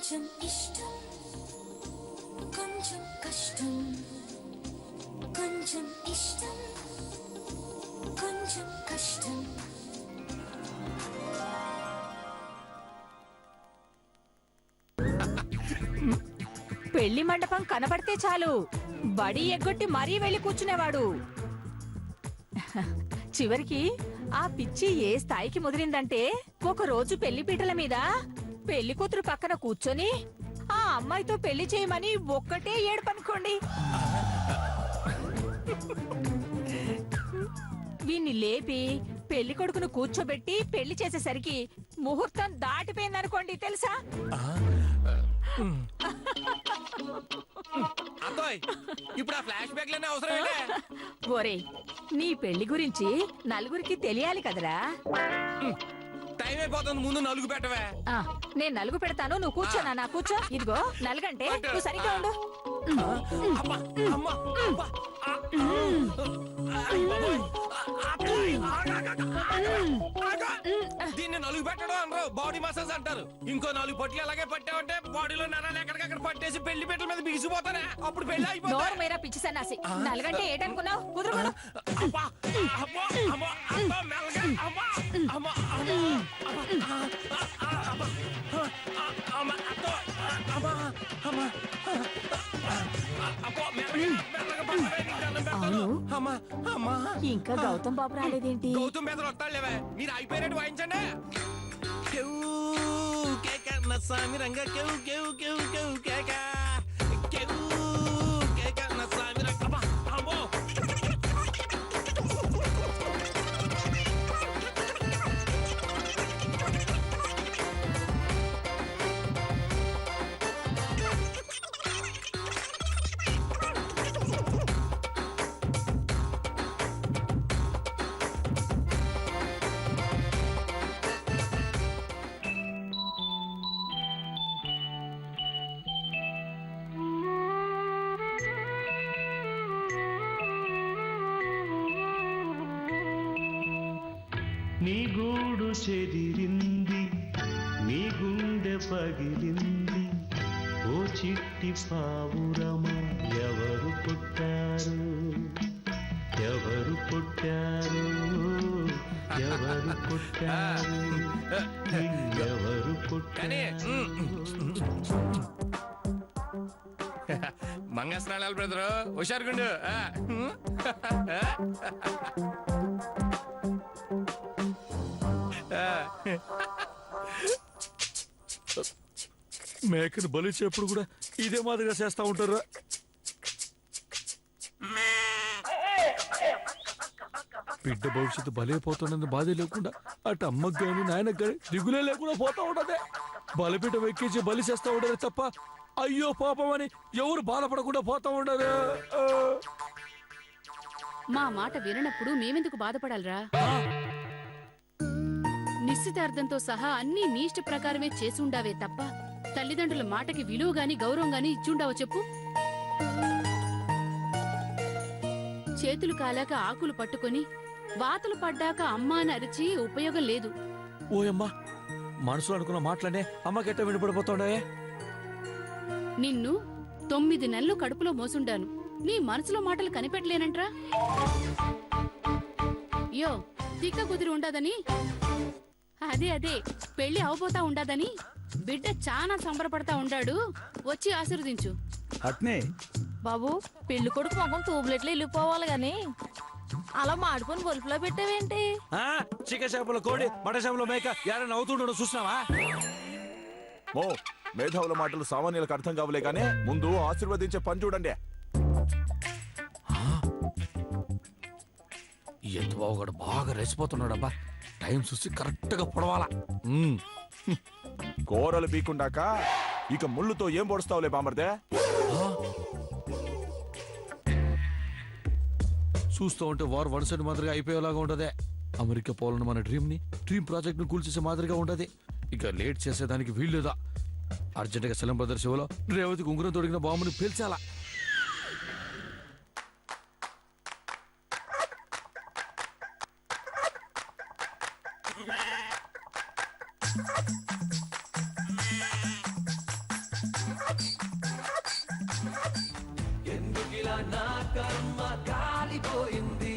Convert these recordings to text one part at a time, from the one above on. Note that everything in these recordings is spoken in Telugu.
కొంచెం ఇష్టం కొంచెం కష్టం కొంచెం ఇష్టం కొంచెం కష్టం. పెళ్లి మండపం కనబడితే చాలు బడి ఎగ్గొట్టి మరీ వెళ్లి కూర్చునేవాడు. చివరికి ఆ పిచ్చి ఏ స్థాయికి ముదిరిందంటే ఒక రోజు పెళ్లి పీటల మీద పెళ్లి కూతురు పక్కన కూర్చొని ఆ అమ్మాయితో పెళ్లి చేయమని ఒక్కటే ఏడుపనుకోండి. వీణ్ణి లేపి పెళ్లి కొడుకును కూర్చోబెట్టి పెళ్లి చేసేసరికి ముహూర్తం దాటిపోయిందనుకోండి. తెలుసా? ఇప్పుడు ఆ ఫ్లాష్ బ్యాక్ లనే అవసరం. ఒరే, నీ పెళ్లి గురించి నలుగురికి తెలియాలి కదరా. టైం అయిపోతుంది, ముందు నలుగు పెట్టవే. నేను నలుగు పెడతాను, నువ్వు కూర్చోనా? నా కూర్చో. ఇదిగో నలుగంటే నువ్వు సరిగ్గా ఉండు. దీన్ని నలుగు పెట్టడం అనరు, బాడీ మసాజ్ అంటారు. ఇంకో 4 పట్లు అలాగే పట్టావంటే బాడీలో నరాలు ఎక్కడికక్కడ పట్టేసి పెళ్లి పెట్టల మీద బిగిసిపోతానే, అప్పుడు పెళ్లి అయిపోతుంది. నోరు మీరా పిచ్చి సన్నాసి. నలుగంటే ఏంటనుకున్నావు? కుదురుకోడు. ఇంకా గౌతమ్ బాబు రాలేదేంటి? గౌతమ్ బెదరు వస్తాడులేవే, మీరు అయిపోయినట్టు వాయించండి. స్వామి రంగ స్వామి రంగ. నీ గూడు చెదిరింది, నీ గుండె పగిలింది, ఓ చిట్టి పావురమ ఎవరు పుట్టారు, ఎవరు పుట్టారు, ఎవరు పుట్టారు, ఎవరు పుట్టారు. మంగస్నానాలు బ్రదరు, హుషారుగుండు. మేకను బలి చేప్పుడు కూడా ఇదే మాదిరిగా చేస్తా ఉంటారా? బిడ్డ భవిష్యత్తు బలైపోతుండని బాధ లేకుండా అటు అమ్మకు గాని నాయనకు గాని దిగులే లేకుండా పోతా ఉండదే. బలిపీట వెక్కించి బలి చేస్తా ఉండరు తప్ప అయ్యో పాపం అని ఎవరు బాధపడకుండా పోతా ఉండరు. మా మాట విననప్పుడు మేమెందుకు బాధపడాలరా? నిశ్చితార్థంతో సహా అన్నీ నీ ఇష్ట ప్రకారమే చేసి ఉండావే తప్ప తల్లిదండ్రుల మాటకి విలువ గాని గౌరవం గాని ఇచ్చుండావో చెప్పు. చేతులు కాలాక ఆకులు పట్టుకొని వాతలు పడ్డాక అమ్మా అని అరిచి ఉపయోగం లేదు. ఓయమ్మా, మనసులో అనుకున్న మాటలనే అమ్మకెట్ట వినపడిపోతుండే. నిన్ను 9 నెలలు కడుపులో మోసుండాను, నీ మనసులో మాటలు కనిపెట్టలేనంట్రా. యో తిక్క కుదిరి ఉండదని, అదే పెళ్లి అవబోతా ఉండదని బిడ్డ చాలా సంబరపడతా ఉండాడు, వచ్చి ఆశీర్వదించు. అట్నే బాబు, పెళ్లి కొడుకు మొఖం తూపులెట్లు వెళ్ళిపోవాలి గాని అలా మాడుకొని గొలుపులో పెట్టావేంటి? చికెన్ షాపులో కోడి, మటన్ షాపులో మేక ఎవరైనా అవుతుండో చూసినావా? ఓ మేధావుల మాటలు సామాన్యులకు అర్థం కావలే కానీ ముందు ఆశీర్వదించే పని చూడండి. ఎంత బాగుగాడు బాగా రెచ్చిపోతున్నాడబ్బా. టైం చూసి కరెక్ట్ గా పొడవాలా. కూరలు బీకుండాక ఇక ముళ్ళుతో ఏం పొడుస్తావులే బామర్దే. చూస్తూ ఉంటే వారు వన్ సైడ్ మాదిరిగా అయిపోయేలాగా ఉండదే. అమెరికా పోవాలని మన డ్రీమ్ ప్రాజెక్ట్ ను కూల్చేసే మాదిరిగా ఉండదు. ఇక లేట్ చేసేదానికి వీల్లేదా? అర్జెంటుగా సెలం బ్రదర్ శివలో రేవతికి ఉంగరం తొడిగిన బాంబుని పేల్చాలా. నా కర్మ కాలిపోయింది.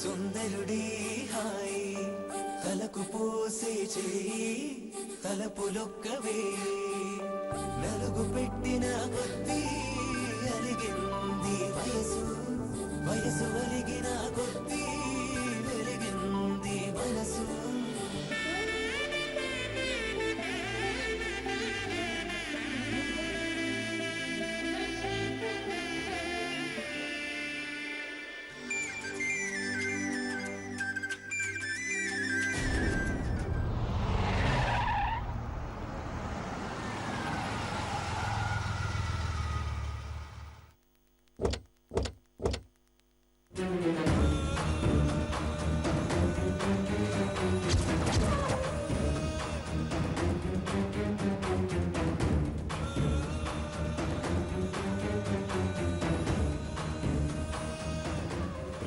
సుందరుడి హాయి తలకు పోసే చేయి తలపులొక్కవే నలుగు పెట్టిన కొద్దీ అలిగింది వయసు వయసు అలిగిన కొద్దీ వెలిగింది మనసు.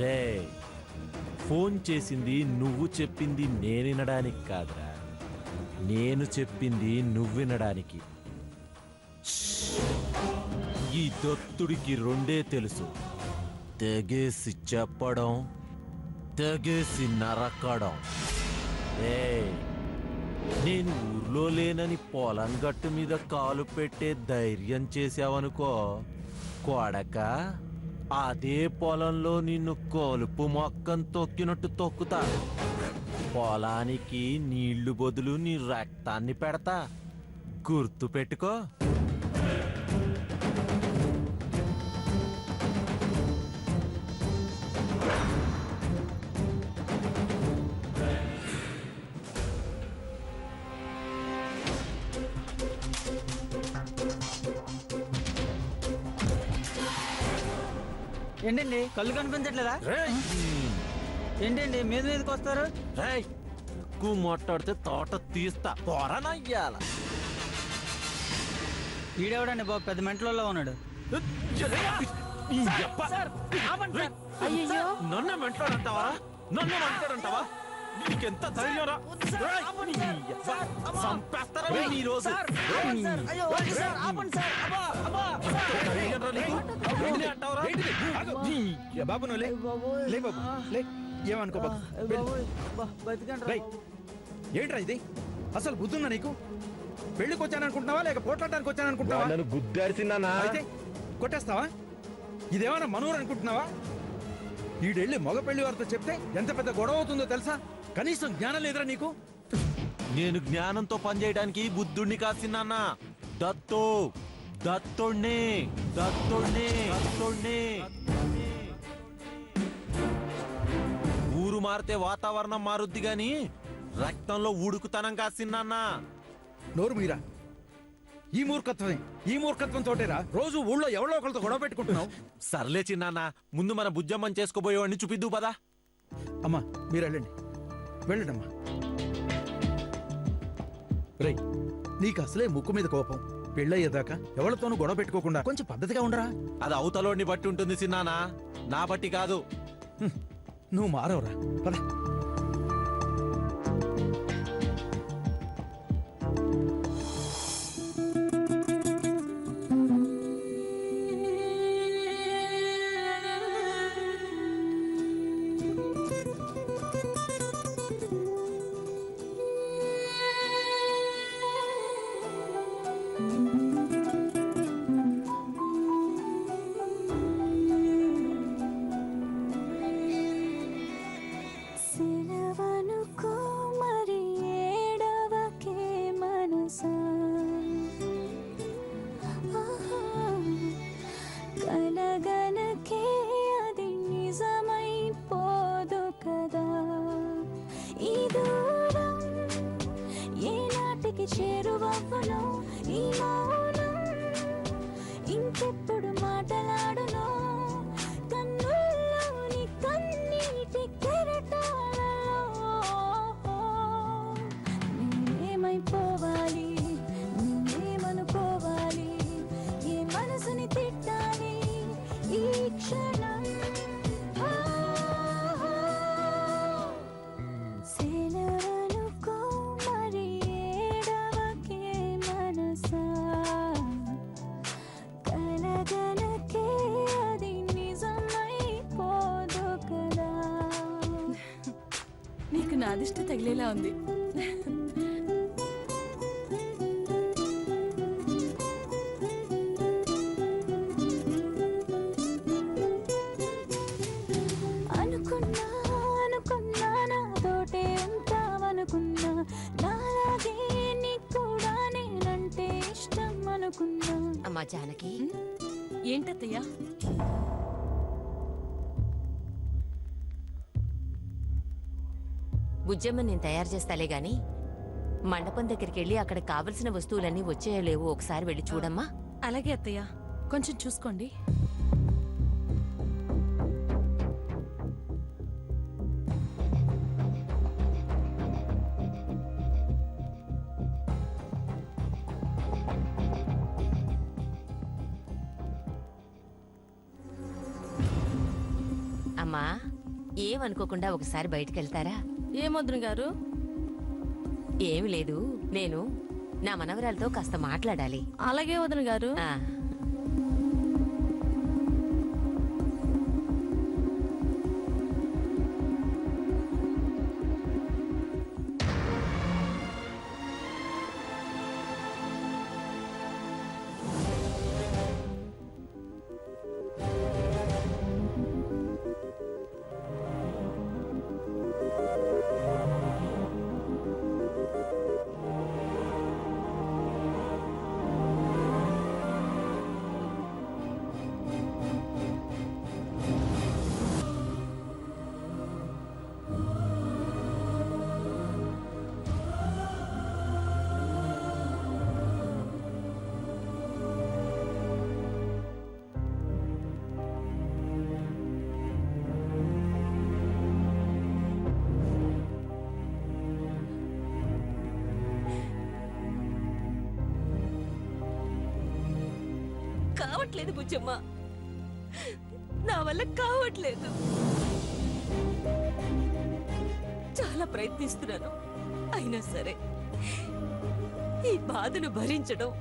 రే ఫోన్ చేసింది నువ్వు చెప్పింది నేను వినడానికి కాదురా, నేను చెప్పింది నువ్వు వినడానికి. ఈ దత్తుడికి రెండే తెలుసు, తెగేసి చెప్పడం, తెగేసి నరకడం. నేను ఊర్లో లేనని పొలం గట్టు మీద కాలు పెట్టే ధైర్యం చేసావనుకో కొడక, అదే పొలంలో నిన్ను కొలుపు మొక్కను తొక్కినట్టు తొక్కుతా. పొలానికి నీళ్లు బదులు నీ రక్తాన్ని పెడతా, గుర్తు పెట్టుకో. ఏంటండి కళ్ళు కనిపించట్లేదా? ఏంటండి మీద మీదకి వస్తారు? ఎక్కువ మాట్లాడితే తోట తీస్తా, పొరనయ్యాల. ఈడెవడండి బాబు, పెద్ద మెంటలో ఉన్నాడు. నన్ను మెంట్లాడంటావా? నన్ను మెంట్లాడంటావా? నీకెంత ధైర్యరా? సంపేస్తారా ఈ రోజు? బాబు నువ్వు లే బాబు లే, ఏమనుకో బాబు. ఏంట్రా ఇది? అసలు బుద్ధుందా నీకు? పెళ్లికి వచ్చాననుకుంటున్నావా లేక పోట్లాడడానికి వచ్చాననుకుంటున్నావా? నన్ను గుద్దాల్సిందన్నా. అయితే కొట్టేస్తావా? ఇదేమన్నా మనూరు అనుకుంటున్నావా? ఈడెళ్ళి మగ పెళ్లి వారితో చెప్తే ఎంత పెద్ద గొడవ అవుతుందో తెలుసా? కనీసం జ్ఞానం లేదురా నీకు? నేను జ్ఞానంతో పనిచేయడానికి బుద్ధుడిని కాసిన్నా. దత్తు దత్తుణ్ణి దత్తుణ్ణి దత్తుణ్ణి. ఊరు మారితే వాతావరణం మారుద్ది గాని రక్తంలో ఉడుకుతనం కాసిన్నా. నోరు మీరా, ఈ మూర్ఖత్వం తోటేరా రోజు ఊళ్ళో ఎవరో ఒకరితో గొడవ పెట్టుకుంటున్నావు. సర్లే చిన్నాన్న, ముందు మన బుజ్జమ్మని చేసుకోబోయేవాడిని చూపిద్దు పదా. అమ్మా మీరు వెళ్ళండమ్మా. రేయ్, నీకు అసలే ముక్కు మీద కోపం. పెళ్ళయ్యేదాకా ఎవరితోనూ గొడవ పెట్టుకోకుండా కొంచెం పద్ధతిగా ఉండరా. అది అవతలోడిని బట్టి ఉంటుంది చిన్నానా, నా బట్టి కాదు. నువ్వు మారవరా, పద. సిలవనుకో మరి ఏడవకే మనసా, కలగనకే అది నిజమైపోదు కదా. ఈ దూరం ఏనాటికి చేరువవ్వను, ఈ మౌనం ఇంకెప్పుడు మాటలాడును. కన్నుల్లోని కన్నీటి కెరటాలలో నేనేమైపోవాలి, నేనేమనుకోవాలి, ఏ మనసుని తిట్టాలి ఈ క్షణం. సెలవనుకో మరి ఏడవకే మనసా, కలగనకే అది నిజమైపోదు కదా. నీకు నా దిష్టి తగిలేలా ఉంది. అనుకున్నా అనుకున్నా నాతోటే ఉంటావనుకున్నా, నాలాగే నీకు కూడా నేనంటే ఇష్టం అనుకున్నా. అమ్మా జానకి, ఏంటత్తయ్యా? బుజ్జమ్మ నేను తయారు చేస్తాలే గాని మండపం దగ్గరికి వెళ్ళి అక్కడ కావలసిన వస్తువులన్నీ వచ్చాయో లేవో ఒకసారి వెళ్ళి చూడమ్మా. అలాగే అత్తయ్య, కొంచెం చూసుకోండి. అమ్మా, ఏమనుకోకుండా ఒకసారి బయటికి వెళ్తారా? ఏమొద్దును గారు? ఏమి లేదు, నేను నా మనవరాలతో కాస్త మాట్లాడాలి. అలాగే వదిన గారు. కావట్లేదు బుజ్జమ్మ, నా వల్ల కావట్లేదు. చాలా ప్రయత్నిస్తున్నాను, అయినా సరే ఈ బాధను భరించడం,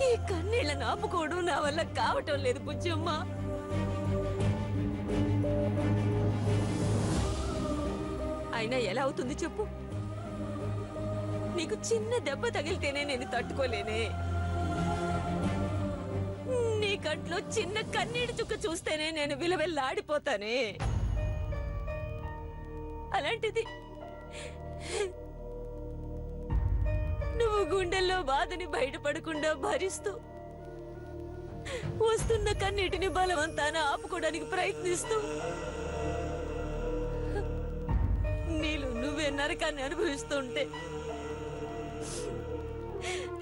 ఈ కన్నీళ్లను ఆపుకోవడం నా వల్ల కావటం లేదు బుజ్జమ్మ. అయినా ఎలా అవుతుంది చెప్పు? నీకు చిన్న దెబ్బ తగిలితేనే నేను తట్టుకోలేనే. నీ కంట్లో చిన్న కన్నీటి చుక్క చూస్తేనే నేను విలవెల్లాడిపోతానే. అలాంటిది నువ్వు గుండెల్లో బాధని బయటపడకుండా భరిస్తూ వస్తున్న కన్నీటిని బలవంతాన ఆపుకోవడానికి ప్రయత్నిస్తూ నీళ్ళు నువ్వే నరకాన్ని అనుభవిస్తుంటే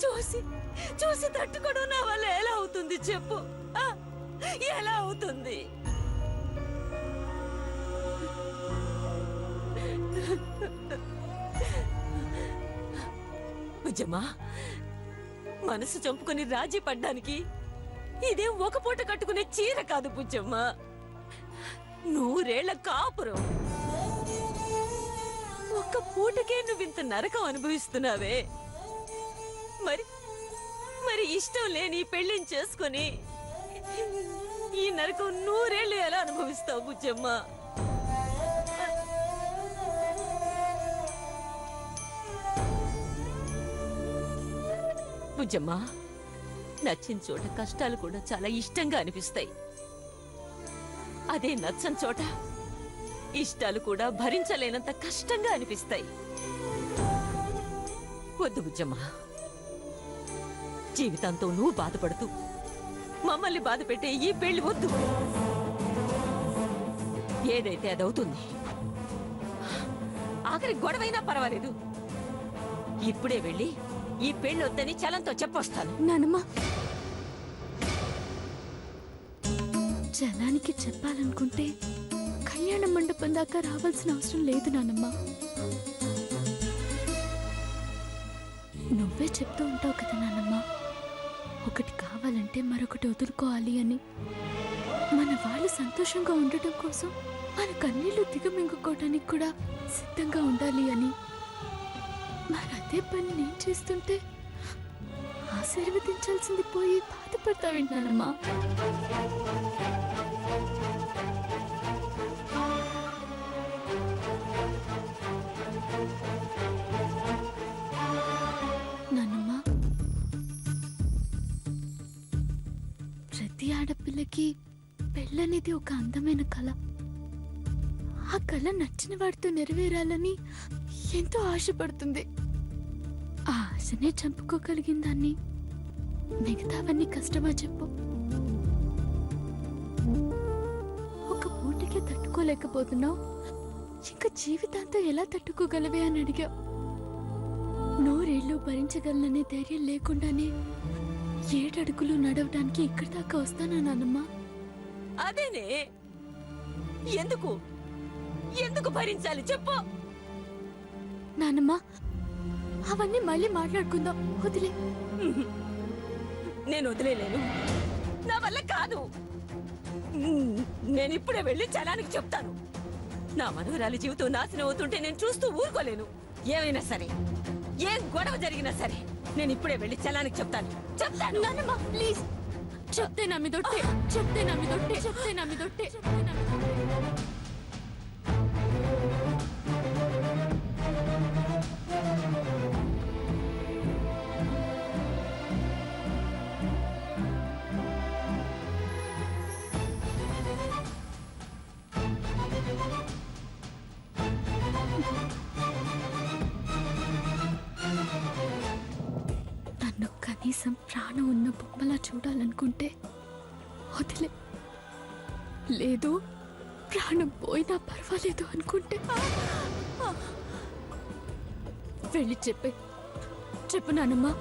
చూసి చూసి చూసి తట్టుకోవడం నా వల్ల ఎలా అవుతుంది చెప్పు? ఎలా అవుతుంది? బుజ్జమ్మా, మనసు చంపుకొని రాజీ పడ్డానికి ఇదేం ఒక పూట కట్టుకునే చీర కాదు బుజ్జమ్మా, 100 ఏళ్ల కాపురం. ఒక్క పూటకే నువ్వింత నరకం అనుభవిస్తున్నావే, మరి మరి ఇష్టం లేని పెళ్లిని చేసుకొని ఈ నరకం 100 ఏళ్ళు ఎలా అనుభవిస్తావు బుజ్జమ్మా? బుజ్జమ్మా, నచ్చిన చోట కష్టాలు కూడా చాలా ఇష్టంగా అనిపిస్తాయి. అదే నచ్చని చోట ఇష్టాలు కూడా భరించలేనంత కష్టంగా అనిపిస్తాయి. వద్దు బుజ్జమ్మా, జీవితంతో నువ్వు బాధపడుతూ మమ్మల్ని బాధ పెట్టే ఈ పెళ్లి వద్దు. ఏదైతే అదవుతుంది. ఆఖరి గొడవైనా పర్వాలేదు, ఇప్పుడే వెళ్ళి ఈ పెళ్లి వద్దని చలంతో చెప్పొస్తాను. నానమ్మా, జనానికి చెప్పాలనుకుంటే కళ్యాణ మండపం దాకా రావాల్సిన అవసరం లేదు నానమ్మా. నువ్వే చెప్తూ ఉంటావు కదా నానమ్మా, ఒకటి కావాలంటే మరొకటి వదులుకోవాలి అని. మన వాళ్ళు సంతోషంగా ఉండటం కోసం మన కన్నీళ్లు దిగమింగుకోవడానికి కూడా సిద్ధంగా ఉండాలి అని. మరి అదే పని నేను చేస్తుంటే ఆశీర్వదించాల్సింది పోయి బాధపడతా వింటానమ్మా. నాన్నమ్మా, ప్రతి ఆడపిల్లకి పెళ్ళనేది ఒక అందమైన కళ. ఆ కళ నచ్చిన వాడితో నెరవేరాలని ఎంతో ఆశపడుతుంది. ఆ ఆశనే చంపుకోగలిగిన దాన్ని మిగతావన్నీ కష్టమా చెప్పు? ఒక పూటకే తట్టుకోలేకపోతున్నావు, ఇంకా జీవితాంతం ఎలా తట్టుకోగలవే అని అడిగావు. 100 ఏళ్ళు భరించగలననే ధైర్యం లేకుండానే 7 అడుగులు నడవడానికి ఇక్కడి దాకా వస్తానా నాన్నమ్మా? అదేనే, ఎందుకు ఎందుకు భరించాలి చెప్పు? నాన్నమ్మా, అవన్నీ మళ్ళీ మాట్లాడుకుందాం, వదిలే. నేను వదిలేలేను, నా వల్ల కాదు. నేను ఇప్పుడే వెళ్ళి చలానికి చెప్తాను. నా మనవరాలి జీవితం నాశనం అవుతుంటే నేను చూస్తూ ఊరుకోలేను. ఏమైనా సరే, ఏం గొడవ జరిగినా సరే, నేను ఇప్పుడే వెళ్ళి చలానికి చెప్తాను. చెప్తాను. నాన్నమ్మా ప్లీజ్, చెప్తే నా మీదొట్టే, చెప్తే నా మీదొట్టే, చెప్తే నా మీదొట్టే, చెప్తే నా మీదొట్టే. నన్ను కనీసం ప్రాణం ఉన్న బొమ్మలా చూడాలనుకుంటే వదిలే. లేదు, ప్రాణం పోయినా పర్వాలేదు అనుకుంటే వెళ్ళి చెప్పు నాన్నమ్మా.